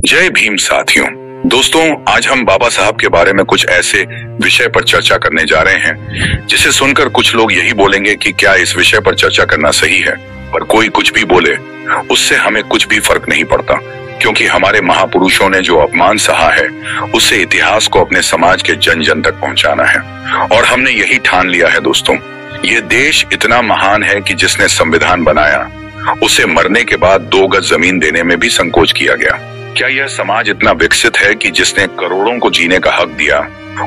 जय भीम साथियों। दोस्तों, आज हम बाबा साहब के बारे में कुछ ऐसे विषय पर चर्चा करने जा रहे हैं जिसे सुनकर कुछ लोग यही बोलेंगे कि क्या इस विषय पर चर्चा करना सही है। पर कोई कुछ भी बोले, उससे हमें कुछ भी फर्क नहीं पड़ता, क्योंकि हमारे महापुरुषों ने जो अपमान सहा है उससे इतिहास को अपने समाज के जन जन तक पहुंचाना है। और हमने यही ठान लिया है दोस्तों। ये देश इतना महान है कि जिसने संविधान बनाया उसे मरने के बाद 2 गज जमीन देने में भी संकोच किया गया। क्या यह समाज इतना विकसित है कि जिसने करोड़ों को जीने का हक दिया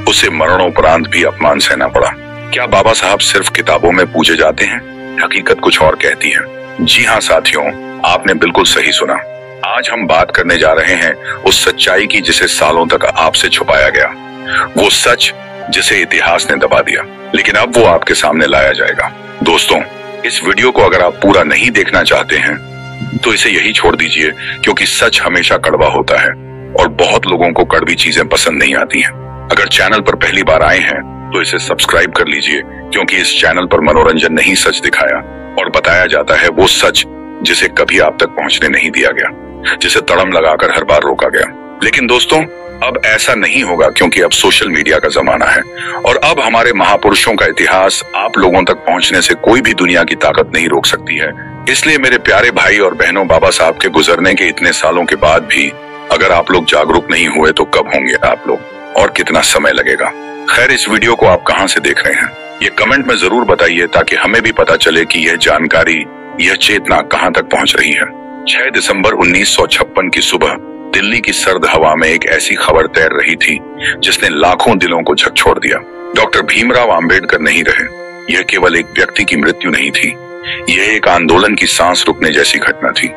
उसे मरणोपरांत भी अपमान सहना पड़ा? क्या बाबा साहब सिर्फ किताबों में पूजे जाते हैं? हकीकत कुछ और कहती है। जी हाँ साथियों, आपने बिल्कुल सही सुना। आज हम बात करने जा रहे हैं उस सच्चाई की जिसे सालों तक आपसे छुपाया गया, वो सच जिसे इतिहास ने दबा दिया, लेकिन अब वो आपके सामने लाया जाएगा। दोस्तों, इस वीडियो को अगर आप पूरा नहीं देखना चाहते हैं तो इसे यही छोड़ दीजिए, क्योंकि सच हमेशा कड़वा होता है और बहुत लोगों को कड़वी चीजें पसंद नहीं आती हैं। अगर चैनल पर पहली बार आए हैं तो इसे सब्सक्राइब कर लीजिए, क्योंकि इस चैनल पर मनोरंजन नहीं, सच दिखाया और बताया जाता है, वो सच जिसे कभी आप तक पहुंचने नहीं दिया गया, जिसे तड़म लगाकर हर बार रोका गया। लेकिन दोस्तों, अब ऐसा नहीं होगा, क्योंकि अब सोशल मीडिया का जमाना है और अब हमारे महापुरुषों का इतिहास आप लोगों तक पहुंचने से कोई भी दुनिया की ताकत नहीं रोक सकती है। इसलिए मेरे प्यारे भाई और बहनों, बाबा साहब के गुजरने के इतने सालों के बाद भी अगर आप लोग जागरूक नहीं हुए तो कब होंगे आप लोग, और कितना समय लगेगा? खैर, इस वीडियो को आप कहां से देख रहे हैं ये कमेंट में जरूर बताइए, ताकि हमें भी पता चले कि यह जानकारी, यह चेतना कहां तक पहुंच रही है। 6 दिसंबर 1956 की सुबह दिल्ली की सर्द हवा में एक ऐसी खबर तैर रही थी जिसने लाखों दिलों को झकझोर दिया। डॉक्टर भीमराव अंबेडकर नहीं रहे। यह केवल एक व्यक्ति की मृत्यु नहीं थी, यह एक आंदोलन की सांस रुकने जैसी घटना थी,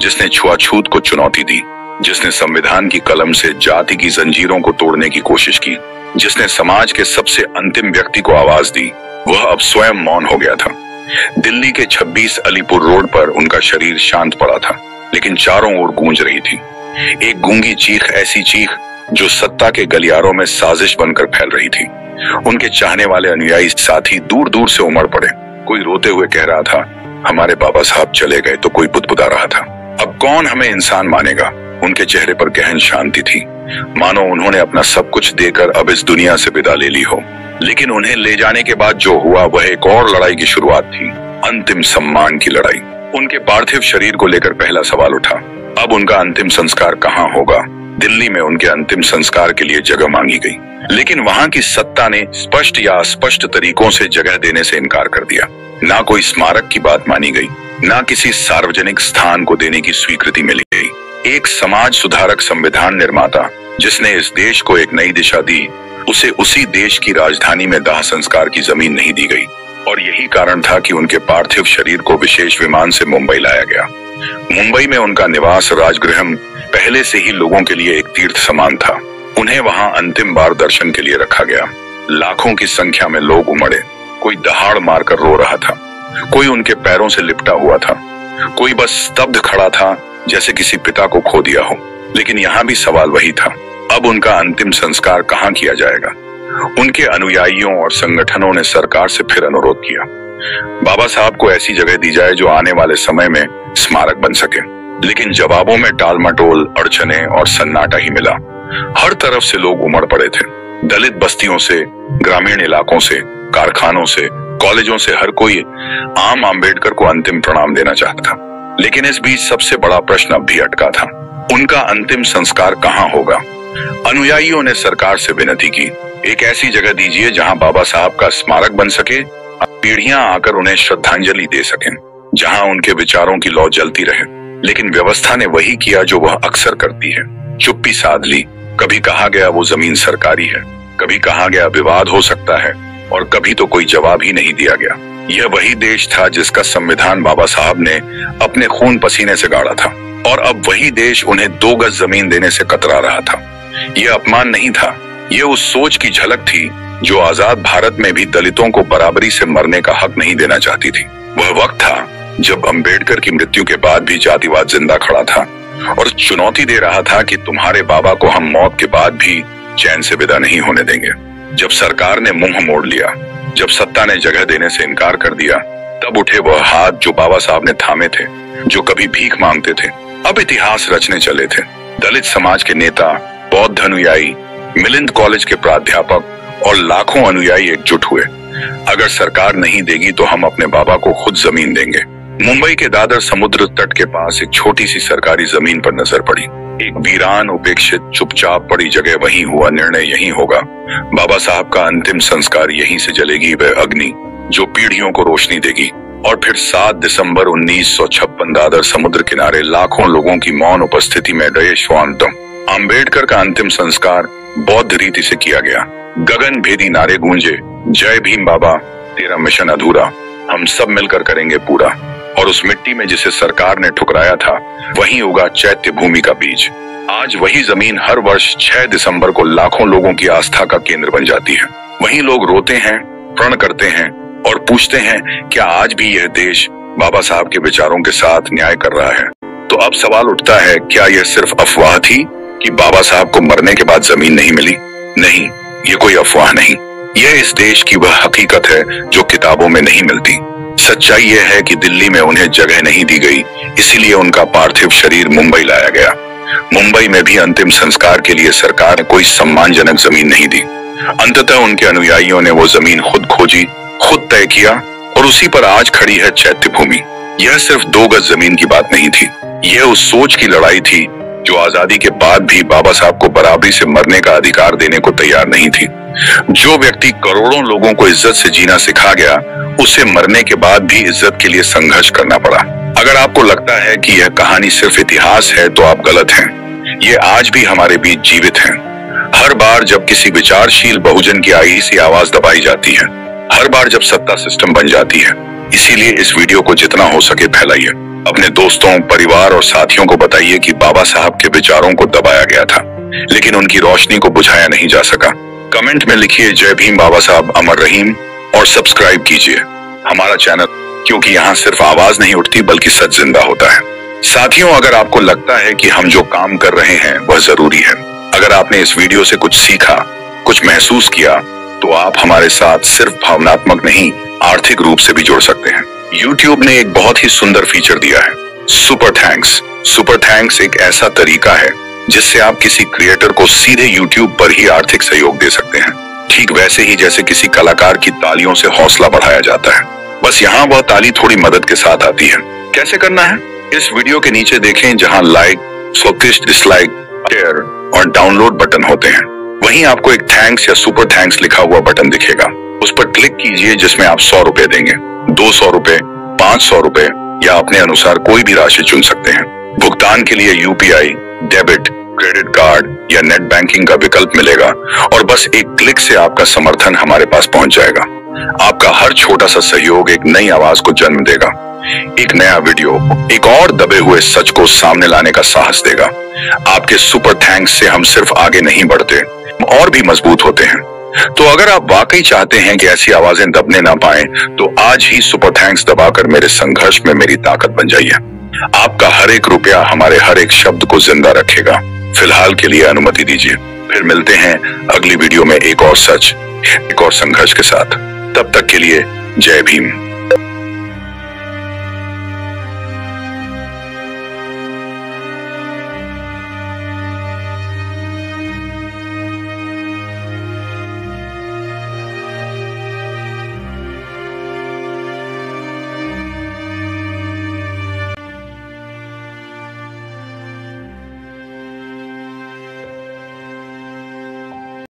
जिसने छुआछूत को चुनौती दी, जिसने संविधान की कलम से जाति की जंजीरों को तोड़ने की कोशिश की, जिसने समाज के सबसे अंतिम व्यक्ति को आवाज दी। वह अब स्वयं मौन हो गया था। दिल्ली के 26 अलीपुर रोड पर उनका शरीर शांत पड़ा था, लेकिन चारों ओर गूंज रही थी एक गूंगी चीख, ऐसी चीख जो सत्ता के गलियारों में साजिश बनकर फैल रही थी। उनके चाहने वाले अनुयायी साथी दूर दूर से उमड़ पड़े। कोई रोते हुए कह रहा था, हमारे बाबा साहब चले गए, तो कोई बुदबुदा रहा था, अब कौन हमें इंसान मानेगा। उनके चेहरे पर गहन शांति थी, मानो उन्होंने अपना सब कुछ देकर अब इस दुनिया से विदा ले ली हो। लेकिन उन्हें ले जाने के बाद जो हुआ वह एक और लड़ाई की शुरुआत थी, अंतिम सम्मान की लड़ाई। उनके पार्थिव शरीर को लेकर पहला सवाल उठा, अब उनका अंतिम संस्कार कहाँ होगा? दिल्ली में उनके अंतिम संस्कार के लिए जगह मांगी गई, लेकिन वहां की सत्ता ने स्पष्ट या अस्पष्ट तरीकों से जगह देने से इनकार कर दिया। ना कोई स्मारक की बात मानी गई, ना किसी सार्वजनिक स्थान को देने की स्वीकृति मिली गई। एक समाज सुधारक संविधान निर्माता जिसने इस देश को एक नई दिशा दी, उसे उसी देश की राजधानी में दाह संस्कार की जमीन नहीं दी गई। और यही कारण था कि उनके पार्थिव शरीर को विशेष विमान से मुंबई लाया गया। मुंबई में उनका निवास राजगृह पहले से ही लोगों के लिए एक तीर्थ समान था। उन्हें वहां अंतिम बार दर्शन के लिए रखा गया। लाखों की संख्या में लोग उमड़े। कोई दहाड़ मारकर रो रहा था, कोई उनके पैरों से लिपटा हुआ था, कोई बस स्तब्ध खड़ा था जैसे किसी पिता को खो दिया हो। लेकिन यहाँ भी सवाल वही था, अब उनका अंतिम संस्कार कहाँ किया जाएगा? उनके अनुयायियों और संगठनों ने सरकार से फिर अनुरोध किया, बाबा साहब को ऐसी जगह दी जाए जो आने वाले समय में स्मारक बन सके। लेकिन जवाबों में टालमटोल, अड़चने और सन्नाटा ही मिला। हर तरफ से लोग उमड़ पड़े थे। दलित बस्तियों से, ग्रामीण इलाकों से, कारखानों से, कॉलेजों से हर कोई आम अंबेडकर को अंतिम प्रणाम देना चाहता था। लेकिन इस बीच सबसे बड़ा प्रश्न अब भी अटका था, उनका अंतिम संस्कार कहाँ होगा? अनुयायियों ने सरकार से विनती की, एक ऐसी जगह दीजिए जहां बाबा साहब का स्मारक बन सके, पीढ़ियां आकर उन्हें श्रद्धांजलि दे सकें, जहां उनके विचारों की लौ जलती रहे। लेकिन व्यवस्था ने वही किया जो वह अक्सर करती है, चुप्पी साध ली। कभी कहा गया वो जमीन सरकारी है, कभी कहा गया विवाद हो सकता है, और कभी तो कोई जवाब ही नहीं दिया गया। यह वही देश था जिसका संविधान बाबा साहब ने अपने खून पसीने से गाड़ा था, और अब वही देश उन्हें 2 गज जमीन देने से कतरा रहा था। यह अपमान नहीं था, ये उस सोच की झलक थी जो आजाद भारत में भी दलितों को बराबरी से मरने का हक नहीं देना चाहती थी। वह वक्त था जब अंबेडकर की मृत्यु के बाद भी जातिवाद जिंदा खड़ा था और चुनौती दे रहा था कि तुम्हारे बाबा को हम मौत के बाद भी चैन से विदा नहीं होने देंगे। जब सरकार ने मुंह मोड़ लिया, जब सत्ता ने जगह देने से इनकार कर दिया, तब उठे वह हाथ जो बाबा साहब ने थामे थे, जो कभी भीख मांगते थे, अब इतिहास रचने चले थे। दलित समाज के नेता, बौद्ध अनुयायी, मिलिंद कॉलेज के प्राध्यापक और लाखों अनुयायी एकजुट हुए। अगर सरकार नहीं देगी तो हम अपने बाबा को खुद जमीन देंगे। मुंबई के दादर समुद्र तट के पास एक छोटी सी सरकारी जमीन पर नजर पड़ी। एक वीरान, उपेक्षित, चुपचाप पड़ी जगह। वहीं हुआ निर्णय, यहीं होगा। बाबा साहब का अंतिम संस्कार यहीं से जलेगी वह अग्नि जो पीढ़ियों को रोशनी देगी। और फिर 7 दिसंबर 1956 दादर समुद्र किनारे लाखों लोगों की मौन उपस्थिति में दयेश्वरंतम अंबेडकर का अंतिम संस्कार बौद्ध रीति से किया गया। गगन भेदी नारे गूंजे, जय भीम बाबा, तेरा मिशन अधूरा, हम सब मिलकर करेंगे पूरा। और उस मिट्टी में जिसे सरकार ने ठुकराया था, वहीं उगा चैत्य भूमि का बीज। आज वही जमीन हर वर्ष 6 दिसंबर को लाखों लोगों की आस्था का केंद्र बन जाती है। वहीं लोग रोते हैं, प्रण करते हैं और पूछते हैं, क्या आज भी यह देश बाबा साहब के विचारों के साथ न्याय कर रहा है? तो अब सवाल उठता है, क्या यह सिर्फ अफवाह थी कि बाबा साहब को मरने के बाद जमीन नहीं मिली? नहीं, ये कोई अफवाह नहीं, यह इस देश की वह हकीकत है जो किताबों में नहीं मिलती। सच्चाई यह है कि दिल्ली में उन्हें जगह नहीं दी गई, इसीलिए उनका पार्थिव शरीर मुंबई लाया गया। मुंबई में भी अंतिम संस्कार के लिए सरकार ने कोई सम्मानजनक जमीन नहीं दी। अंततः उनके अनुयायियों ने वो जमीन खुद खोजी, खुद तय किया और उसी पर आज खड़ी है चैत्य भूमि। यह सिर्फ 2 गज जमीन की बात नहीं थी, यह उस सोच की लड़ाई थी जो आजादी के बाद भी बाबा साहब को बराबरी से मरने का अधिकार देने को तैयार नहीं थी। जो व्यक्ति करोड़ों लोगों को इज्जत से जीना सिखा गया, उसे मरने के बाद भी इज्जत के लिए संघर्ष करना पड़ा। अगर आपको लगता है कि यह कहानी सिर्फ इतिहास है तो आप गलत हैं। ये आज भी हमारे बीच जीवित है। हर बार जब किसी विचारशील बहुजन की आई सी आवाज दबाई जाती है, हर बार जब सत्ता सिस्टम बन जाती है। इसीलिए इस वीडियो को जितना हो सके फैलाइए। अपने दोस्तों, परिवार और साथियों को बताइए कि बाबा साहब के विचारों को दबाया गया था, लेकिन उनकी रोशनी को बुझाया नहीं जा सका। कमेंट में लिखिए जय भीम बाबा साहब अमर रहीम और सब्सक्राइब कीजिए हमारा चैनल, क्योंकि यहाँ सिर्फ आवाज नहीं उठती बल्कि सच जिंदा होता है। साथियों, अगर आपको लगता है कि हम जो काम कर रहे हैं वह जरूरी है, अगर आपने इस वीडियो से कुछ सीखा, कुछ महसूस किया, तो आप हमारे साथ सिर्फ भावनात्मक नहीं, आर्थिक रूप से भी जुड़ सकते हैं। YouTube ने एक बहुत ही सुंदर फीचर दिया है, सुपर थैंक्स। सुपर थैंक्स एक ऐसा तरीका है जिससे आप किसी क्रिएटर को सीधे YouTube पर ही आर्थिक सहयोग दे सकते हैं, ठीक वैसे ही जैसे किसी कलाकार की तालियों से हौसला बढ़ाया जाता है। बस यहाँ वह ताली थोड़ी मदद के साथ आती है। कैसे करना है? इस वीडियो के नीचे देखें जहाँ लाइक, स्वकिष्ट, डिसलाइक, शेयर और डाउनलोड बटन होते हैं, वहीं आपको एक थैंक्स या सुपर थैंक्स लिखा हुआ बटन दिखेगा। उस पर क्लिक कीजिए, जिसमें आप 100 रुपए देंगे, 200 रुपए, 500 रुपए या अपने अनुसार कोई भी राशि चुन सकते हैं। भुगतान के लिए UPI, डेबिट, क्रेडिट कार्ड या नेट बैंकिंग का विकल्प मिलेगा और बस एक क्लिक से आपका समर्थन हमारे पास पहुंच जाएगा। आपका हर छोटा सा सहयोग एक नई आवाज को जन्म देगा, एक नया वीडियो, एक और दबे हुए सच को सामने लाने का साहस देगा। आपके सुपर थैंक्स से हम सिर्फ आगे नहीं बढ़ते, और भी मजबूत होते हैं। तो अगर आप वाकई चाहते हैं कि ऐसी आवाजें दबने ना पाए, तो आज ही सुपर थैंक्स दबाकर मेरे संघर्ष में मेरी ताकत बन जाइए। आपका हर एक रुपया हमारे हर एक शब्द को जिंदा रखेगा। फिलहाल के लिए अनुमति दीजिए, फिर मिलते हैं अगली वीडियो में एक और सच, एक और संघर्ष के साथ। तब तक के लिए जय भीम।